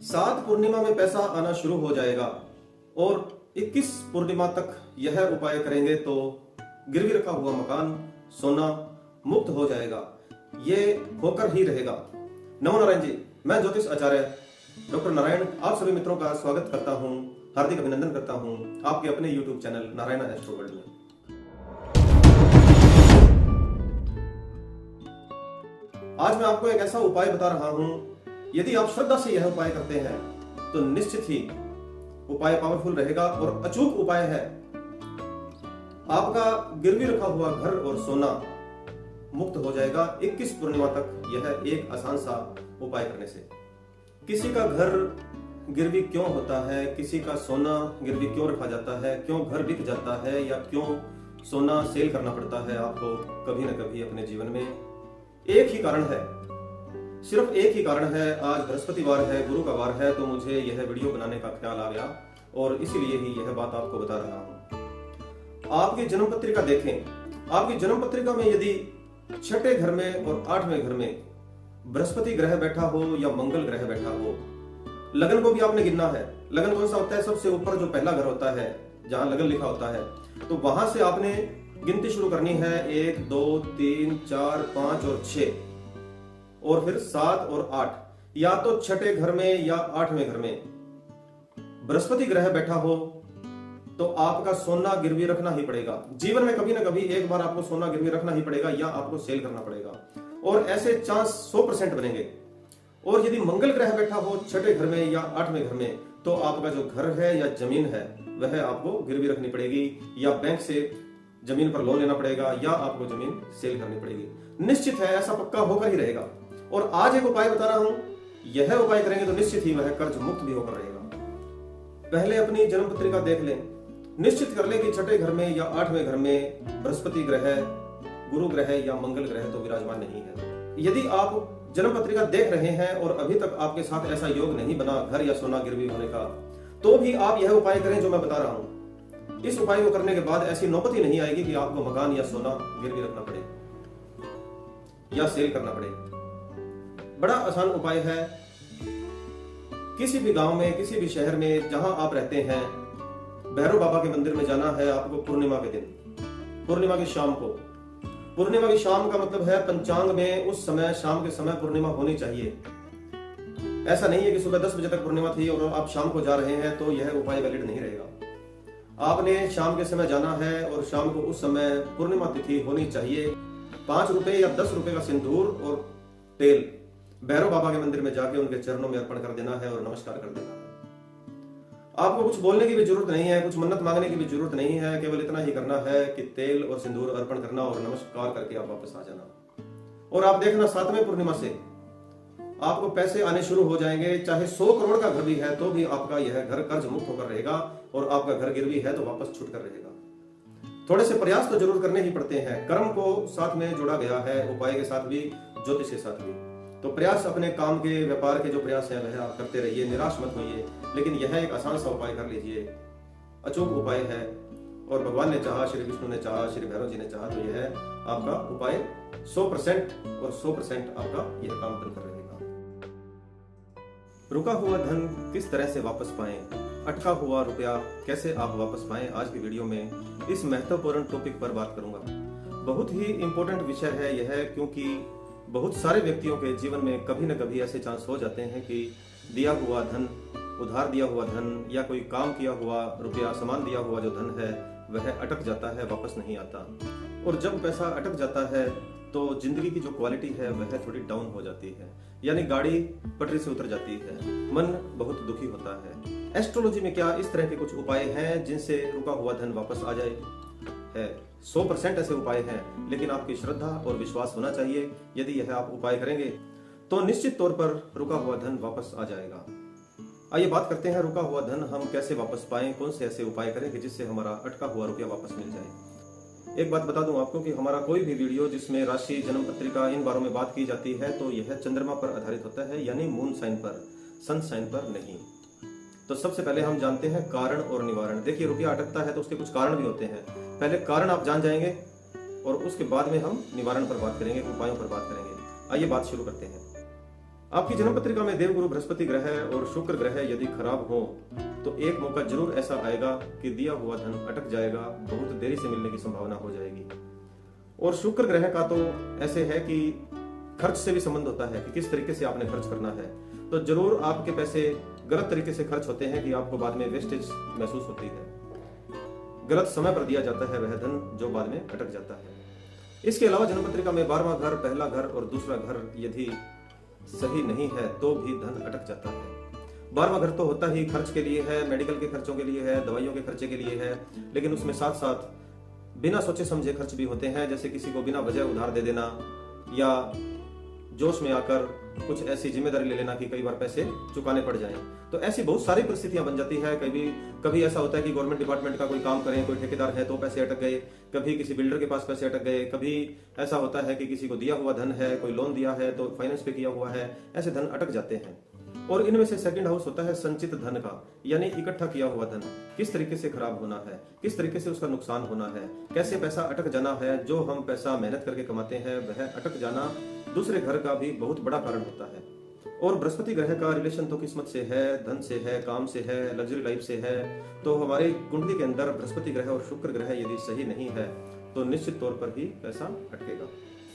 7 पूर्णिमा में पैसा आना शुरू हो जाएगा और 21 पूर्णिमा तक यह उपाय करेंगे तो गिरवी रखा हुआ मकान, सोना मुक्त हो जाएगा। ये होकर ही रहेगा। नमो नारायण जी, मैं ज्योतिष आचार्य डॉक्टर नारायण आप सभी मित्रों का स्वागत करता हूं, हार्दिक अभिनंदन करता हूं आपके अपने YouTube channel Narayan astro world में। आज मैं आपको एक ऐसा उपाय बता रहा हूं, यदि आप श्रद्धा से यह उपाय करते हैं तो निश्चित ही उपाय पावरफुल रहेगा और अचूक उपाय है। आपका गिरवी रखा हुआ घर और सोना मुक्त हो जाएगा 21 पूर्णिमा तक, यह एक आसान सा उपाय करने से। किसी का घर गिरवी क्यों होता है, किसी का सोना गिरवी क्यों रखा जाता है, क्यों घर बिक जाता है या क्यों सोना सेल करना पड़ता है आपको कभी न कभी अपने जीवन में, एक ही कारण है, सिर्फ एक ही कारण है। आज बृहस्पतिवार है, गुरु का वार है, तो मुझे यह वीडियो बनाने का ख्याल आ गया और इसीलिए ही यह बात आपको बता रहा हूं। आपकी जन्म पत्रिका देखें, आपकी जन्म पत्रिका में यदि 6ठे घर में और 8वें घर में बृहस्पति ग्रह बैठा हो या मंगल ग्रह बैठा हो, लगन को भी आपने गिनना है। लगन कौन सा होता है? सबसे ऊपर जो पहला घर होता है जहां लगन लिखा होता है, तो वहां से आपने गिनती शुरू करनी है। 1 2 3 4 5 और 6 और फिर 7 और 8। या तो 6ठे घर में या 8वें घर में बृहस्पति ग्रह बैठा हो तो आपका सोना गिरवी रखना ही पड़ेगा। जीवन में कभी ना कभी एक बार आपको सोना गिरवी रखना ही पड़ेगा या आपको सेल करना पड़ेगा और ऐसे चांस 100% बनेंगे। और यदि मंगल ग्रह बैठा हो 6ठे घर में या 8वें घर में, तो आपका जो घर है या जमीन है वह आपको गिरवी रखनी पड़ेगी या बैंक से जमीन पर लोन लेना पड़ेगा या आपको जमीन सेल करनी पड़ेगी। निश्चित है, ऐसा पक्का होकर ही रहेगा। और आज एक उपाय बता रहा हूं, यह उपाय करेंगे तो निश्चित ही वह कर्ज मुक्त भी होकर रहेगा। पहले अपनी जन्म पत्रिका देख लें, निश्चित कर लें कि 6ठे घर में या 8वें घर में बृहस्पति ग्रह, गुरु ग्रह या मंगल ग्रह तो विराजमान नहीं है। यदि आप जन्म पत्रिका देख रहे हैं और अभी तक आपके साथ ऐसा योग नहीं बना घर या सोना गिरवी होने का, तो भी आप यह उपाय करें जो मैं बता रहा हूं। इस उपाय को करने के बाद ऐसी नौबत ही नहीं आएगी कि आपको मकान या सोना गिरवी रखना पड़े या सेल करना पड़े। बड़ा आसान उपाय है। किसी भी गांव में, किसी भी शहर में जहां आप रहते हैं, भैरव बाबा के मंदिर में जाना है आपको पूर्णिमा के दिन, पूर्णिमा की शाम को। पूर्णिमा की शाम का मतलब है पंचांग में उस समय शाम के समय पूर्णिमा होनी चाहिए। ऐसा नहीं है कि सुबह 10 बजे तक पूर्णिमा थी और आप शाम को जा रहे हैं तो यह उपाय वैलिड नहीं रहेगा। आपने शाम के समय जाना है और शाम को उस समय पूर्णिमा तिथि होनी चाहिए। 5 रुपए या 10 रुपए का सिंदूर और तेल भैरव बाबा के मंदिर में जाके उनके चरणों में अर्पण कर देना है और नमस्कार कर देना है। आपको कुछ बोलने की भी जरूरत नहीं है, कुछ मन्नत मांगने की भी जरूरत नहीं है, केवल इतना ही करना है कि तेल और सिंदूर अर्पण करना और नमस्कार करके आप वापस आ जाना। और आप देखना 7वें पूर्णिमा से आपको पैसे आने शुरू हो जाएंगे। चाहे 100 करोड़ का घर भी है तो भी आपका यह घर कर्ज मुक्त होकर रहेगा और आपका घर गिरवी है तो वापस छूट कर रहेगा। थोड़े से प्रयास तो जरूर करने ही पड़ते हैं। कर्म को साथ में जोड़ा गया है, उपाय के साथ भी, ज्योतिष के साथ भी। तो प्रयास अपने काम के, व्यापार के जो प्रयास है वह आप करते रहिए, निराश मत होइए। लेकिन यह एक आसान सा उपाय कर लीजिए, अचूक उपाय है। और भगवान ने चाहा, श्री विष्णु ने चाहा, श्री भैरव जी ने चाहा तो यह आपका उपाय 100% और 100% आपका यह काम बनकर रहेगा। रुका हुआ धन किस तरह से वापस पाएं, अटका हुआ रुपया कैसे आप वापस पाएं, आज की वीडियो में इस महत्वपूर्ण टॉपिक पर बात करूंगा। बहुत ही इंपॉर्टेंट विषय है यह, क्योंकि बहुत सारे व्यक्तियों के जीवन में कभी न कभी ऐसे चांस हो जाते हैं कि दिया हुआ धन, उधार दिया हुआ धन या कोई काम किया हुआ रुपया, सामान दिया हुआ जो धन है वह अटक जाता है, वापस नहीं आता। और जब पैसा अटक जाता है तो जिंदगी की जो क्वालिटी है वह थोड़ी डाउन हो जाती है, यानी गाड़ी पटरी से उतर जाती है, मन बहुत दुखी होता है। एस्ट्रोलॉजी में क्या इस तरह के कुछ उपाय हैं जिनसे रुका हुआ धन वापस आ जाए? है 100% ऐसे उपाय हैं, लेकिन आपकी श्रद्धा और विश्वास होना चाहिए। यदि यह आप उपाय करेंगे तो निश्चित तौर पर रुका हुआ धन वापस आ जाएगा। आइए बात करते हैं, रुका हुआ धन हम कैसे वापस पाएं, कौन से ऐसे उपाय करें कि जिससे हमारा अटका हुआ रुपया वापस मिल जाए। एक बात बता दूं आपको कि हमारा कोई भी वीडियो जिसमें राशि, जन्म पत्रिका, इन बारों में बात की जाती है तो यह चंद्रमा पर आधारित होता है, यानी मून साइन पर, सन साइन पर नहीं। तो सबसे पहले हम जानते हैं कारण और निवारण। देखिए, रुपया अटकता है तो उसके कुछ कारण भी होते हैं। पहले कारण आप जान जाएंगे और उसके बाद में हम निवारण पर बात करेंगे, उपायों पर बात करेंगे। आइए बात शुरू करते हैं। आपकी जन्म पत्रिका में देवगुरु बृहस्पति ग्रह और शुक्र ग्रह यदि खराब हो तो एक मौका जरूर ऐसा आएगा कि दिया हुआ धन अटक जाएगा, बहुत देरी से मिलने की संभावना हो जाएगी। और शुक्र ग्रह का तो ऐसे है कि खर्च से भी संबंध होता है कि किस तरीके से आपने खर्च करना है। तो जरूर आपके पैसे गलत तरीके से खर्च होते हैं कि आपको बाद में वेस्टेज महसूस होती है। गलत समय पर दिया जाता है वह धन जो बाद में अटक जाता है। इसके अलावा जन्म पत्रिका में 12वां घर, पहला घर और दूसरा घर यदि सही नहीं है तो भी धन अटक जाता है। 12वां घर तो होता ही खर्च के लिए है, मेडिकल के खर्चों के लिए है, दवाइयों के खर्चे के लिए है, लेकिन उसमें साथ साथ बिना सोचे समझे खर्च भी होते हैं, जैसे किसी को बिना वजह उधार दे देना या जोश में आकर कुछ ऐसी जिम्मेदारी ले लेना कि कई बार पैसे चुकाने पड़ जाएं। तो ऐसी बहुत सारी परिस्थितियां बन जाती है। कभी ऐसा होता है कि गवर्नमेंट डिपार्टमेंट का कोई काम करें, कोई ठेकेदार है तो पैसे अटक गए, कभी किसी बिल्डर के पास पैसे अटक गए, कभी ऐसा होता है कि किसी को दिया हुआ धन है, कोई लोन दिया है तो फाइनेंस पे किया हुआ है, ऐसे धन अटक जाते हैं। और इनमें से सेकंड हाउस होता है संचित धन का, यानी इकट्ठा किया हुआ धन किस तरीके से खराब होना है, किस तरीके से उसका नुकसान होना है, कैसे पैसा अटक जाना है। जो हम पैसा मेहनत करके कमाते हैं वह अटक जाना दूसरे घर का भी बहुत बड़ा कारण होता है। और बृहस्पति ग्रह का रिलेशन तो किस्मत से है, धन से है, काम से है, लग्जरी लाइफ से है। तो हमारी कुंडली के अंदर बृहस्पति ग्रह और शुक्र ग्रह यदि सही नहीं है तो निश्चित तौर पर ही पैसा अटकेगा।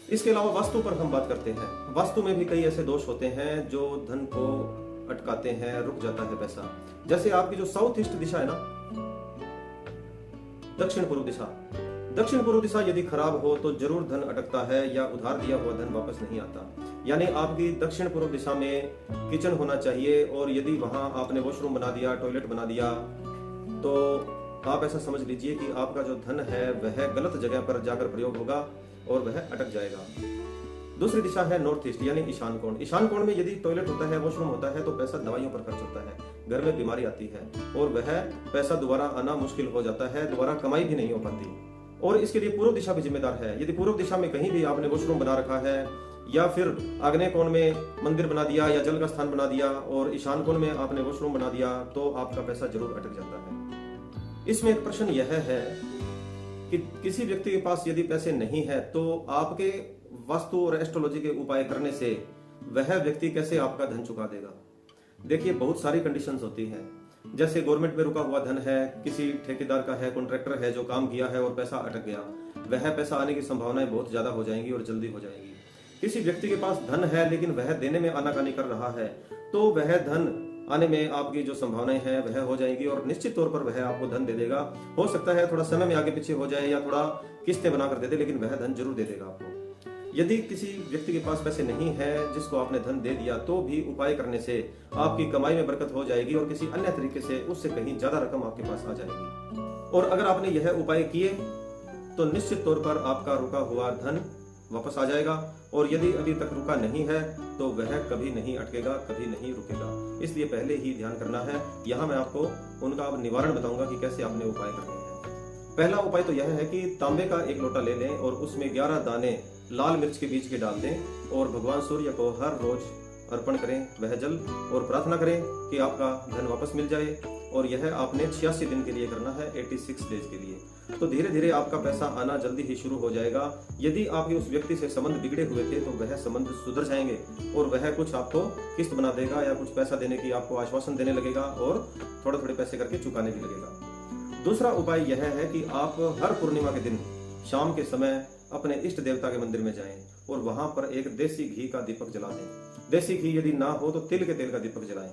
इसके अलावा वास्तु पर हम बात करते हैं। वास्तु में भी कई ऐसे दोष होते हैं जो धन को अटकाते हैं, रुक जाता है पैसा। जैसे आपकी जो साउथ ईस्ट दिशा है ना, दक्षिण पूर्व दिशा, दक्षिण पूर्व दिशा यदि खराब हो तो जरूर धन अटकता है या उधार दिया हुआ धन वापस नहीं आता। यानी आपकी दक्षिण पूर्व दिशा में किचन होना चाहिए और यदि वहां आपने वॉशरूम बना दिया, टॉयलेट बना दिया, तो आप ऐसा समझ लीजिए कि आपका जो धन है वह गलत जगह पर जाकर प्रयोग होगा और वह अटक जाएगा। दूसरी दिशा है नॉर्थ ईस्ट, यानी ईशान कोण। ईशान कोण में यदि टॉयलेट होता है, वॉशरूम होता है, तो पैसा दवाइयों पर खर्च होता है, घर में बीमारी आती है और वह पैसा दोबारा आना मुश्किल हो जाता है, दोबारा कमाई भी नहीं हो पाती। और इसके लिए पूर्व दिशा भी जिम्मेदार है। यदि पूर्व दिशा में कहीं भी आपने वॉशरूम बना रखा है या फिर आग्नेय कोण में मंदिर बना दिया या जल का स्थान बना दिया और ईशान कोण में आपने वॉशरूम बना दिया तो आपका पैसा जरूर अटक जाता है। इसमें एक प्रश्न यह है कि किसी व्यक्ति के पास यदि पैसे नहीं है तो आपके वास्तु और एस्ट्रोलॉजी के उपाय करने से वह व्यक्ति कैसे आपका धन चुका देगा। देखिए, बहुत सारी कंडीशंस होती हैं। जैसे गवर्नमेंट में रुका हुआ धन है, किसी ठेकेदार का है, कॉन्ट्रैक्टर है जो काम किया है और पैसा अटक गया, वह पैसा आने की संभावनाएं बहुत ज्यादा हो जाएंगी और जल्दी हो जाएंगी। किसी व्यक्ति के पास धन है लेकिन वह देने में आनाकानी कर रहा है तो वह धन आने में आपकी जो संभावनाएं हैं वह हो जाएंगी और निश्चित तौर पर वह आपको धन दे देगा। हो सकता है थोड़ा समय में आगे पीछे हो जाए या थोड़ा किस्तें बनाकर दे दे, लेकिन वह धन जरूर दे देगा आपको। यदि किसी व्यक्ति के पास पैसे नहीं है जिसको आपने धन दे दिया तो भी उपाय करने से आपकी कमाई में बरकत हो जाएगी और किसी अन्य तरीके से उससे कहीं ज्यादा रकम आपके पास आ जाएगी। और अगर आपने यह उपाय किए तो निश्चित तौर पर आपका रुका हुआ धन वापस आ जाएगा और यदि अभी तक रुका नहीं है तो वह कभी नहीं अटकेगा, कभी नहीं रुकेगा। इसलिए पहले ही ध्यान करना है। यहाँ मैं आपको उनका अब निवारण बताऊंगा कि कैसे आपने उपाय करने हैं। पहला उपाय तो यह है कि तांबे का एक लोटा ले लें और उसमें 11 दाने लाल मिर्च के बीज के डाल दें और भगवान सूर्य को हर रोज अर्पण करें वह जल और प्रार्थना करें कि आपका धन वापस मिल जाए। और यह आपने 86 दिन के लिए करना है, 86 डेज के लिए। तो धीरे धीरे आपका पैसा आना जल्दी ही शुरू हो जाएगा। यदि आपके उस व्यक्ति से संबंध बिगड़े हुए थे तो वह संबंध सुधर जाएंगे और वह कुछ आपको किस्त बना देगा या कुछ पैसा देने की आपको आश्वासन देने लगेगा और थोड़े थोड़े पैसे करके चुकाने भी लगेगा। दूसरा उपाय यह है कि आप हर पूर्णिमा के दिन शाम के समय अपने इष्ट देवता के मंदिर में जाएं और वहां पर एक देसी घी का दीपक जला दें। देसी घी यदि ना हो तो तिल के तेल का दीपक जलाएं।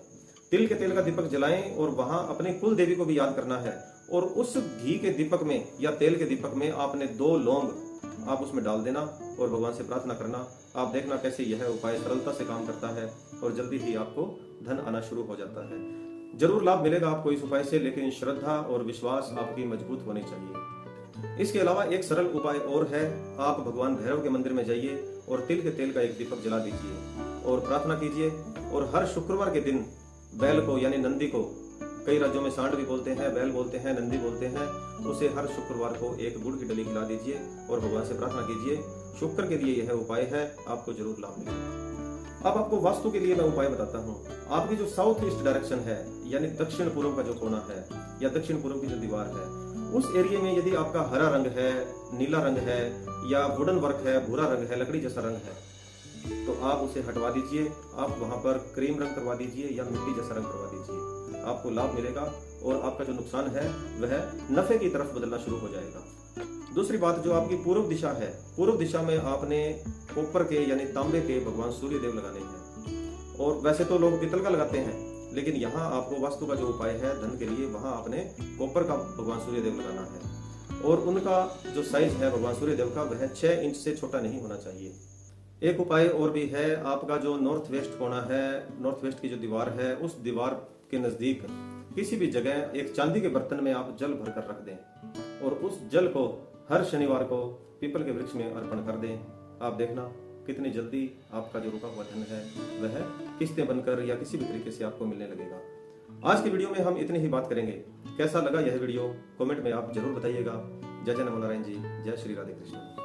तिल के तेल का दीपक जलाएं और वहां अपने कुल देवी को भी याद करना है और उस घी के दीपक में या तेल के दीपक में आपने 2 लौंग आप उसमें डाल देना और भगवान से प्रार्थना करना। आप देखना कैसे यह उपाय सरलता से काम करता है और जल्दी ही आपको धन आना शुरू हो जाता है। जरूर लाभ मिलेगा आपको इस उपाय से, लेकिन श्रद्धा और विश्वास आपकी मजबूत होनी चाहिए। इसके अलावा एक सरल उपाय और है, आप भगवान भैरव के मंदिर में जाइए और तिल के तेल का एक दीपक जला दीजिए और प्रार्थना कीजिए। और हर शुक्रवार के दिन बैल को यानी नंदी को, कई राज्यों में सांड भी बोलते हैं, बैल बोलते हैं, नंदी बोलते हैं, उसे हर शुक्रवार को एक गुड़ की डली खिला दीजिए और भगवान से प्रार्थना कीजिए। शुक्र के लिए यह उपाय है, आपको जरूर लाभ मिलेगा। अब आपको वास्तु के लिए मैं उपाय बताता हूँ। आपकी जो साउथ ईस्ट डायरेक्शन है यानी दक्षिण पूर्व का जो कोना है या दक्षिण पूर्व की जो दीवार है, उस एरिया में यदि आपका हरा रंग है, नीला रंग है या वुडन वर्क है, भूरा रंग है, लकड़ी जैसा रंग है, तो आप उसे हटवा दीजिए, आप वहां पर क्रीम रंग करवा दीजिए या मिट्टी जैसा रंग करवा दीजिए, आपको लाभ मिलेगा और आपका जो नुकसान है वह नफे की तरफ बदलना शुरू हो जाएगा। दूसरी बात, जो आपकी पूर्व दिशा है, पूर्व दिशा में आपने कॉपर के यानी तांबे के भगवान सूर्य देव लगाने हैं। और वैसे तो लोग पीतल का लगाते हैं, लेकिन यहाँ आपको वास्तु का जो उपाय है धन के लिए, वहां आपने कॉपर का भगवान सूर्य देव लगाना है। और उनका जो साइज है भगवान सूर्य देव का, वह 6 इंच से छोटा नहीं होना चाहिए। एक उपाय और भी है, आपका जो नॉर्थ वेस्ट कोना है, नॉर्थ वेस्ट की जो दीवार है, उस दीवार के नजदीक किसी भी जगह एक चांदी के बर्तन में आप जल भर कर रख दें और उस जल को हर शनिवार को पीपल के वृक्ष में अर्पण कर दें। आप देखना कितनी जल्दी आपका जो रुका हुआ धन है वह किस्तें बनकर या किसी भी तरीके से आपको मिलने लगेगा। आज की वीडियो में हम इतनी ही बात करेंगे। कैसा लगा यह वीडियो कमेंट में आप जरूर बताइएगा। जय जय नमो नारायण जी, जय श्री राधे कृष्ण।